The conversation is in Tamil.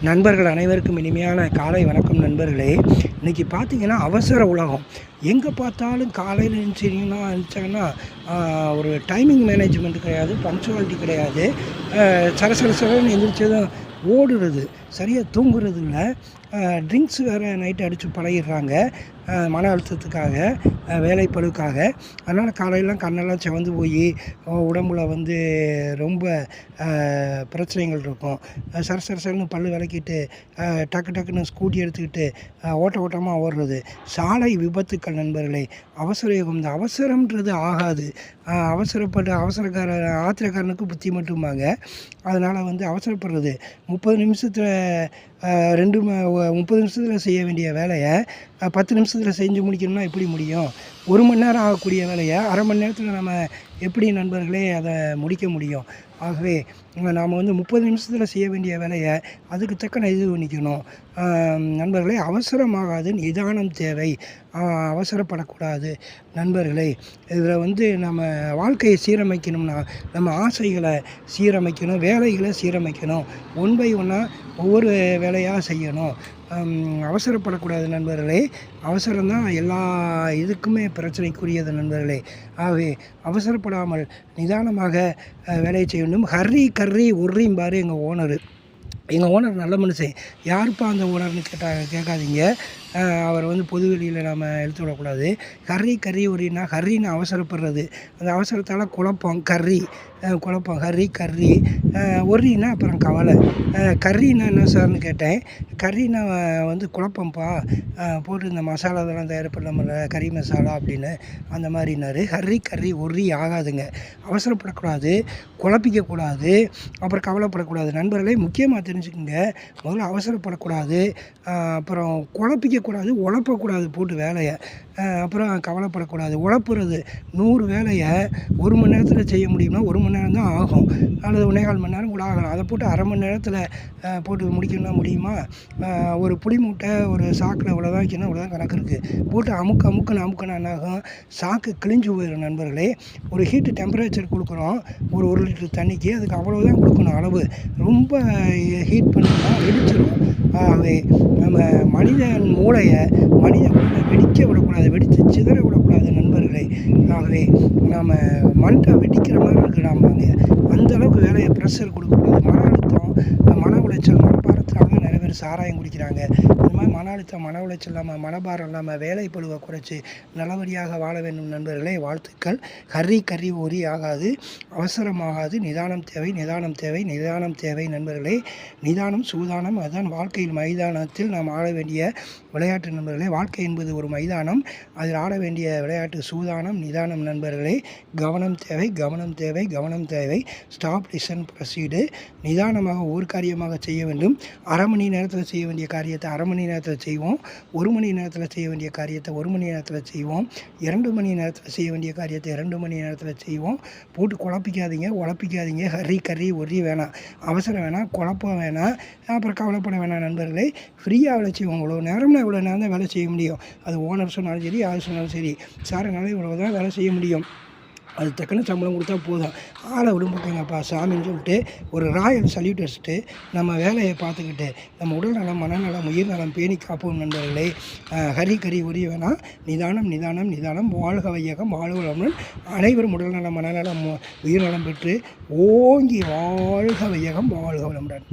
நண்பர்கள் அனைவருக்கும் இனிமையான காலை வணக்கம் நண்பர்களே. இன்றைக்கி பார்த்தீங்கன்னா அவசர உலகம். எங்கே பார்த்தாலும் காலையில் இருந்துச்சாங்கன்னா ஒரு டைமிங் மேனேஜ்மெண்ட் கிடையாது, பங்க்சுவாலிட்டி கிடையாது. சரசரன்னு எந்திரிச்சதும் ஓடுறது, சரியாக தூங்குறது இல்லை. ட்ரிங்க்ஸ் வேறு நைட்டு அடித்து பழகிடுறாங்க மன அழுத்தத்துக்காக, வேலைப்பளுக்காக. அதனால் காலையிலாம் கண்ணெல்லாம் சிவந்து போய் உடம்புல ரொம்ப பிரச்சனைகள் இருக்கும். சரசரன்னு பல் விளக்கிட்டு டக்குன்னு ஸ்கூட்டி எடுத்துக்கிட்டு ஓட்டமாக ஓடுறது. சாலை விபத்துக்கள் நண்பர்களே. அவசர யுகம். இந்த அவசரம்ன்றது ஆகாது. ஆத்திரக்காரனுக்கு புத்தி மட்டும்பாங்க. அதனால் அவசரப்படுறது 30 நிமிஷத்தில் 30 நிமிஷத்தில் செய்ய வேண்டிய வேலையை 10 நிமிஷத்தில் செஞ்சு முடிக்கணும்னா எப்படி முடியும்? 1 மணி நேரம் ஆகக்கூடிய வேலையை அரை மணி நேரத்தில் நம்ம எப்படி நண்பர்களே அதை முடிக்க முடியும்? ஆகவே நாம் 30 நிமிஷத்தில் செய்ய வேண்டிய வேலையை அதுக்கு தக்க இது பண்ணிக்கணும் நண்பர்களே. அவசரமாகாது, நிதானம் தேவை. அவசரப்படக்கூடாது நண்பர்களே. இதில் நம்ம வாழ்க்கையை சீரமைக்கணும்னா நம்ம ஆசைகளை சீரமைக்கணும், வேலைகளை சீரமைக்கணும். ஒன் பை ஒன்னாக ஒவ்வொரு வேலையாக செய்யணும். அவசரப்படக்கூடாது நண்பர்களே. அவசரம்தான் எல்லா இதுக்குமே பிரச்சனைக்குரியது நண்பர்களே. ஆகவே அவசரப்படாமல் நிதானமாக வேலையை செய்ய வேண்டும். ஹர்ரி கர்ரி உர்ரிம்பார் எங்கள் ஓனர் நல்ல மனுஷன். யாருப்பா அந்த ஓனர்னு கேட்காதீங்க. அவர் பொது வெளியில் நாம் எடுத்து விடக்கூடாது. கர்ரி உரின்னா ஹர்ரின்னு அவசரப்படுறது, அந்த அவசரத்தால் குழப்பம். கர்ரி ஒரின்னா அப்புறம் கவலை. கர்ரின்னா என்ன சார்னு கேட்டேன். கர்ரின்னா குழப்பம்ப்பா, போட்டு இந்த மசாலா இதெல்லாம் தயார் பண்ண கறி மசாலா அப்படின்னு அந்த மாதிரினாரு. கர்ரி ஒரி ஆகாதுங்க. அவசரப்படக்கூடாது, குழப்பிக்கக்கூடாது, அப்புறம் கவலைப்படக்கூடாது நண்பர்களே. முக்கியமாக தெரிஞ்சுக்கோங்க, முதல்ல அவசரப்படக்கூடாது, அப்புறம் குழப்பிக்கக்கூடாது, உழப்பக்கூடாது போட்டு வேலையை, அப்புறம் கவலைப்படக்கூடாது. உழப்புறது 100 வேலையை 1 மணி நேரத்தில் செய்ய முடியும்னா 1 மணி நேரம் தான் ஆகும், அல்லது 1.25 மணி நேரம் கூட ஆகலாம். அதை போட்டு அரை மணி நேரத்தில் போட்டு முடிக்கணும்னா முடியுமா? ஒரு புளி மூட்டை ஒரு சாக்கில் இவ்வளோதான் வைக்கணும், இவ்வளோதான் கணக்கு இருக்குது. போட்டு அமுக்குன்னு என்னாகும், சாக்கு கிழிஞ்சு போயிடும் நண்பர்களே. ஒரு ஹீட்டு டெம்பரேச்சர் கொடுக்குறோம் ஒரு 1 லிட்டர் தண்ணிக்கு, அதுக்கு அவ்வளோதான் கொடுக்கணும் அளவு. ரொம்ப ஹீட் பண்ணினா வெடிச்சிடும். ஆகவே நம்ம மனித மூளையை வெடிக்க விடக்கூடாது, வெடித்து சிதற விடக்கூடாது நண்பர்களே. ஆகவே நாம் மண்டை வெடிக்கிற மாதிரி இருக்கிறாங்க, அந்தளவுக்கு வேலையை ப்ரெஷர் கொடுக்கக்கூடாது. மன அழுத்தம், மன உளைச்சல், மனபாரத்தினால நிறைய பேர் சாராயம் குடிக்கிறாங்க. இந்த மாதிரி மன அழுத்தம், மன உளைச்சல் இல்லாமல், மனபாரம் இல்லாமல் வேலை பளுவை குறைச்சி நல்லபடியாக வாழ வேண்டும் நண்பர்களே. வாழ்த்துக்கள். கர்ரி ஒரி ஆகாது, அவசரமாகாது. நிதானம் தேவை நண்பர்களே. நிதானம் சூதானம், அதுதான் வாழ்க்கையில் மைதானத்தில் நாம் ஆட வேண்டிய விளையாட்டு நண்பர்களே. வாழ்க்கை என்பது ஒரு மைதானம், அதில் ஆட வேண்டிய விளையாட்டு சூதானம், நிதானம் நண்பர்களே. கவனம் தேவை. Stop, listen, proceed. நிதானமாக ஒவ்வொரு காரியமாக செய்ய வேண்டும். அரை மணி நேரத்தில் செய்ய வேண்டிய காரியத்தை அரை மணி நேரத்தில் செய்வோம். 1 மணி நேரத்தில் செய்ய வேண்டிய காரியத்தை 1 மணி நேரத்தில் செய்வோம். 2 மணி நேரத்தில் செய்ய வேண்டிய காரியத்தை 2 மணி நேரத்தில் செய்வோம். போட்டு உழப்பிக்காதீங்க. கர்ரி ஒரி வேணாம், அவசரம் வேணாம், குழப்பம் வேணாம், அப்புறம் கவலைப்பட வேணாம் நண்பர்களே. ஃப்ரீயாக வேலை செய்வோம். இவ்வளோ நேரம் தான் வேலை செய்ய முடியும். அது ஓனர் சொன்னாலும் சரி, யார் சொன்னாலும் சரி, சாருனாலும் இவ்வளோ தான் வேலை செய்ய முடியும். அது தக்கன சம்பளம் கொடுத்தா போதும். ஆளை விடுமுட்டேங்கப்பா சாமின்னு சொல்லிட்டு ஒரு ராயல் சல்யூட் வச்சுட்டு நம்ம வேலையை பார்த்துக்கிட்டு நம்ம உடல் நலம், மனநலம், உயிர் நலம் பேணி காப்போம் நண்பர்களே. கர்ரி ஒரி வேணாம். நிதானம். வாழ்க வையகம், வாழ்க வளமுடன். அனைவரும் உடல் நலம், மனநலம், உயிர் நலம் பெற்று ஓங்கி வாழ்க வையகம், வாழ்க வளமுடன்.